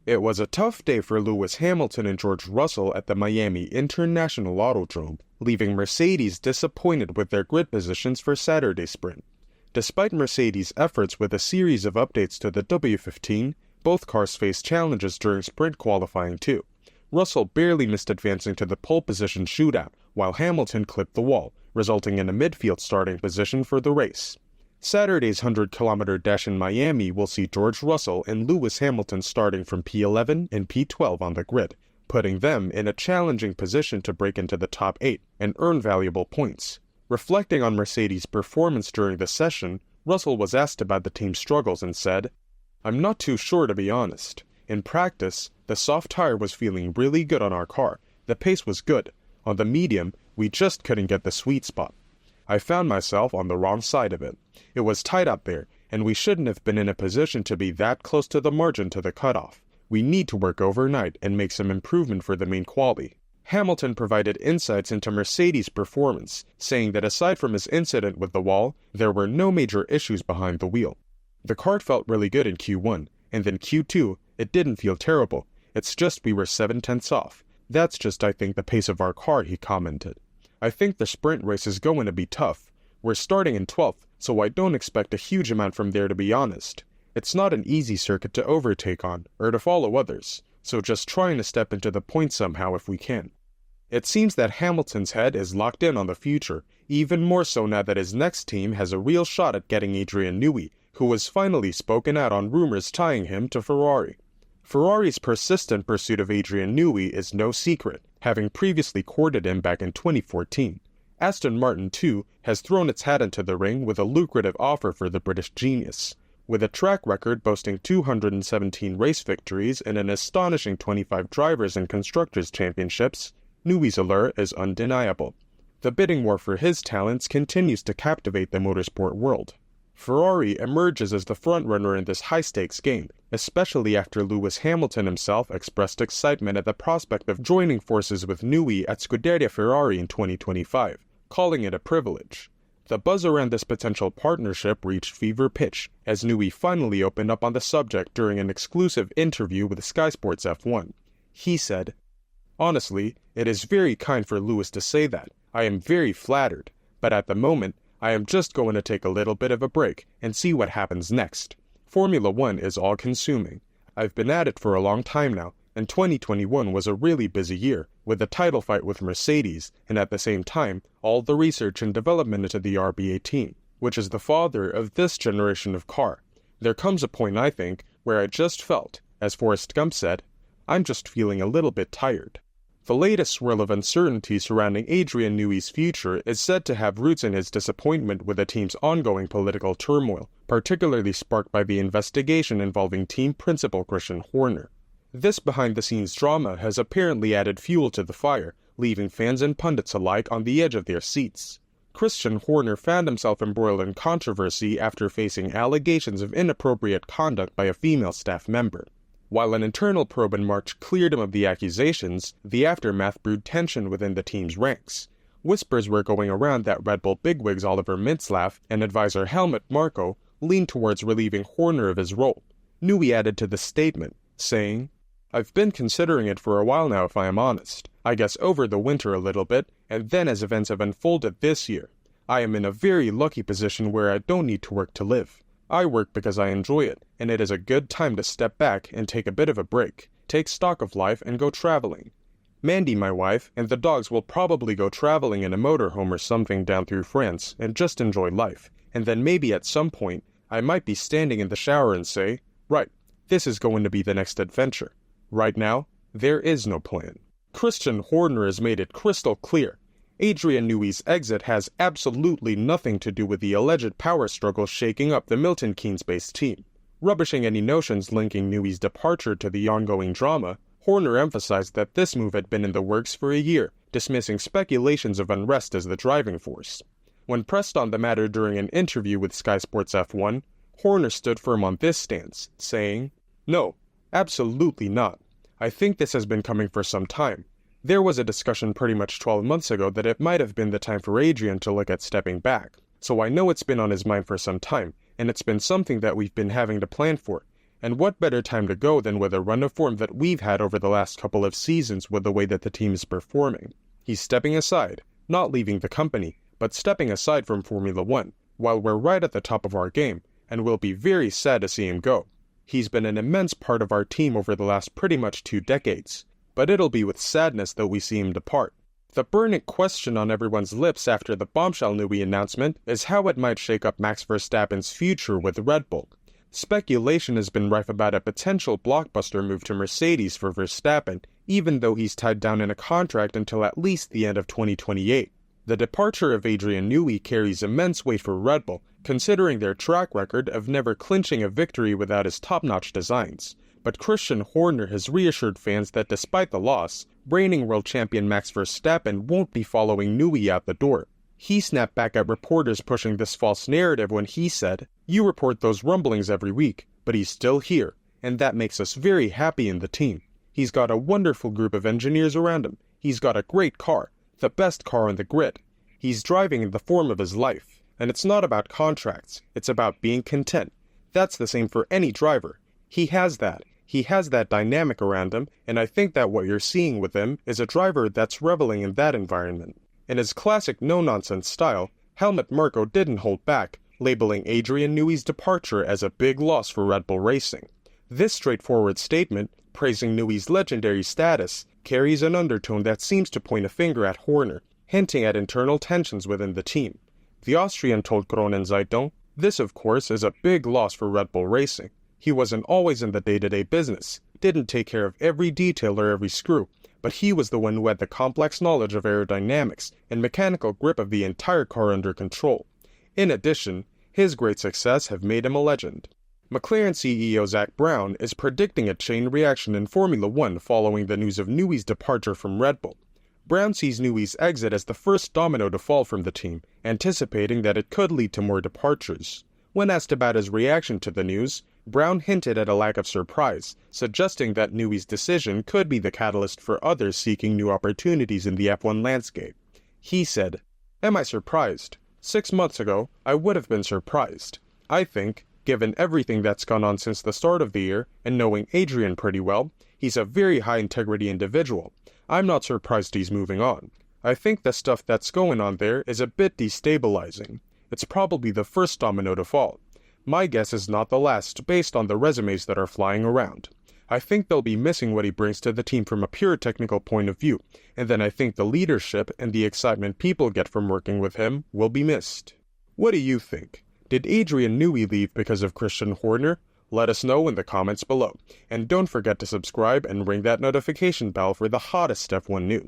It was a tough day for Lewis Hamilton and George Russell at the Miami International Autodrome, leaving Mercedes disappointed with their grid positions for Saturday's sprint. Despite Mercedes' efforts with a series of updates to the W15, both cars faced challenges during sprint qualifying too. Russell barely missed advancing to the pole position shootout, while Hamilton clipped the wall, resulting in a midfield starting position for the race. Saturday's 100-kilometer dash in Miami will see George Russell and Lewis Hamilton starting from P11 and P12 on the grid, putting them in a challenging position to break into the top 8 and earn valuable points. Reflecting on Mercedes' performance during the session, Russell was asked about the team's struggles and said, "I'm not too sure, to be honest. In practice, the soft tire was feeling really good on our car. The pace was good. On the medium, we just couldn't get the sweet spot. I found myself on the wrong side of it. It was tight up there, and we shouldn't have been in a position to be that close to the margin to the cutoff. We need to work overnight and make some improvement for the main quali." Hamilton provided insights into Mercedes' performance, saying that aside from his incident with the wall, there were no major issues behind the wheel. "The car felt really good in Q1, and then Q2, it didn't feel terrible. It's just we were 7/10 off. That's just, I think, the pace of our car," he commented. "I think the sprint race is going to be tough. We're starting in 12th, so I don't expect a huge amount from there, to be honest. It's not an easy circuit to overtake on, or to follow others, so just trying to step into the points somehow if we can." It seems that Hamilton's head is locked in on the future, even more so now that his next team has a real shot at getting Adrian Newey, who has finally spoken out on rumors tying him to Ferrari. Ferrari's persistent pursuit of Adrian Newey is no secret, having previously courted him back in 2014. Aston Martin, too, has thrown its hat into the ring with a lucrative offer for the British genius. With a track record boasting 217 race victories and an astonishing 25 drivers and constructors' championships, Newey's allure is undeniable. The bidding war for his talents continues to captivate the motorsport world. Ferrari emerges as the frontrunner in this high-stakes game, especially after Lewis Hamilton himself expressed excitement at the prospect of joining forces with Newey at Scuderia Ferrari in 2025, calling it a privilege. The buzz around this potential partnership reached fever pitch, as Newey finally opened up on the subject during an exclusive interview with Sky Sports F1. He said, "Honestly, it is very kind for Lewis to say that. I am very flattered, but at the moment, I am just going to take a little bit of a break and see what happens next. Formula One is all-consuming. I've been at it for a long time now, and 2021 was a really busy year, with the title fight with Mercedes, and at the same time, all the research and development into the RB18, which is the father of this generation of car. There comes a point, I think, where I just felt, as Forrest Gump said, I'm just feeling a little bit tired." The latest swirl of uncertainty surrounding Adrian Newey's future is said to have roots in his disappointment with the team's ongoing political turmoil, particularly sparked by the investigation involving team principal Christian Horner. This behind-the-scenes drama has apparently added fuel to the fire, leaving fans and pundits alike on the edge of their seats. Christian Horner found himself embroiled in controversy after facing allegations of inappropriate conduct by a female staff member. While an internal probe in March cleared him of the accusations, the aftermath brewed tension within the team's ranks. Whispers were going around that Red Bull bigwigs Oliver Mintzlaff and advisor Helmut Marko leaned towards relieving Horner of his role. Newey added to the statement, saying, "I've been considering it for a while now, if I am honest. I guess over the winter a little bit, and then as events have unfolded this year. I am in a very lucky position where I don't need to work to live. I work because I enjoy it, and it is a good time to step back and take a bit of a break, take stock of life, and go traveling. Mandy, my wife, and the dogs will probably go traveling in a motorhome or something down through France and just enjoy life, and then maybe at some point I might be standing in the shower and say, right, this is going to be the next adventure. Right now, there is no plan." Christian Horner has made it crystal clear. Adrian Newey's exit has absolutely nothing to do with the alleged power struggle shaking up the Milton Keynes-based team. Rubbishing any notions linking Newey's departure to the ongoing drama, Horner emphasized that this move had been in the works for a year, dismissing speculations of unrest as the driving force. When pressed on the matter during an interview with Sky Sports F1, Horner stood firm on this stance, saying, "No, absolutely not. I think this has been coming for some time. There was a discussion pretty much 12 months ago that it might have been the time for Adrian to look at stepping back, so I know it's been on his mind for some time, and it's been something that we've been having to plan for. And what better time to go than with a run of form that we've had over the last couple of seasons with the way that the team is performing. He's stepping aside, not leaving the company, but stepping aside from Formula One, while we're right at the top of our game, and we'll be very sad to see him go. He's been an immense part of our team over the last pretty much 2 decades, but it'll be with sadness that we see him depart. The burning question on everyone's lips after the bombshell Newey announcement is how it might shake up Max Verstappen's future with Red Bull. Speculation has been rife about a potential blockbuster move to Mercedes for Verstappen, even though he's tied down in a contract until at least the end of 2028. The departure of Adrian Newey carries immense weight for Red Bull, considering their track record of never clinching a victory without his top-notch designs. But Christian Horner has reassured fans that despite the loss, reigning world champion Max Verstappen won't be following Newey out the door. He snapped back at reporters pushing this false narrative when he said, "You report those rumblings every week, but he's still here, and that makes us very happy in the team. He's got a wonderful group of engineers around him. He's got a great car, the best car on the grid. He's driving in the form of his life. And it's not about contracts, it's about being content. That's the same for any driver. He has that. He has that dynamic around him, and I think that what you're seeing with him is a driver that's reveling in that environment." In his classic no-nonsense style, Helmut Marko didn't hold back, labeling Adrian Newey's departure as a big loss for Red Bull Racing. This straightforward statement, praising Newey's legendary status, carries an undertone that seems to point a finger at Horner, hinting at internal tensions within the team. The Austrian told Kronenzeitung, "This, of course, is a big loss for Red Bull Racing. He wasn't always in the day-to-day business, didn't take care of every detail or every screw, but he was the one who had the complex knowledge of aerodynamics and mechanical grip of the entire car under control. In addition, his great success have made him a legend." McLaren CEO Zak Brown is predicting a chain reaction in Formula One following the news of Newey's departure from Red Bull. Brown sees Newey's exit as the first domino to fall from the team, anticipating that it could lead to more departures. When asked about his reaction to the news, Brown hinted at a lack of surprise, suggesting that Newey's decision could be the catalyst for others seeking new opportunities in the F1 landscape. He said, "Am I surprised? 6 months ago, I would have been surprised. I think, given everything that's gone on since the start of the year, and knowing Adrian pretty well, he's a very high-integrity individual. I'm not surprised he's moving on. I think the stuff that's going on there is a bit destabilizing. It's probably the first domino to fall. My guess is not the last based on the resumes that are flying around. I think they'll be missing what he brings to the team from a pure technical point of view, and then I think the leadership and the excitement people get from working with him will be missed." What do you think? Did Adrian Newey leave because of Christian Horner? Let us know in the comments below. And don't forget to subscribe and ring that notification bell for the hottest F1 news.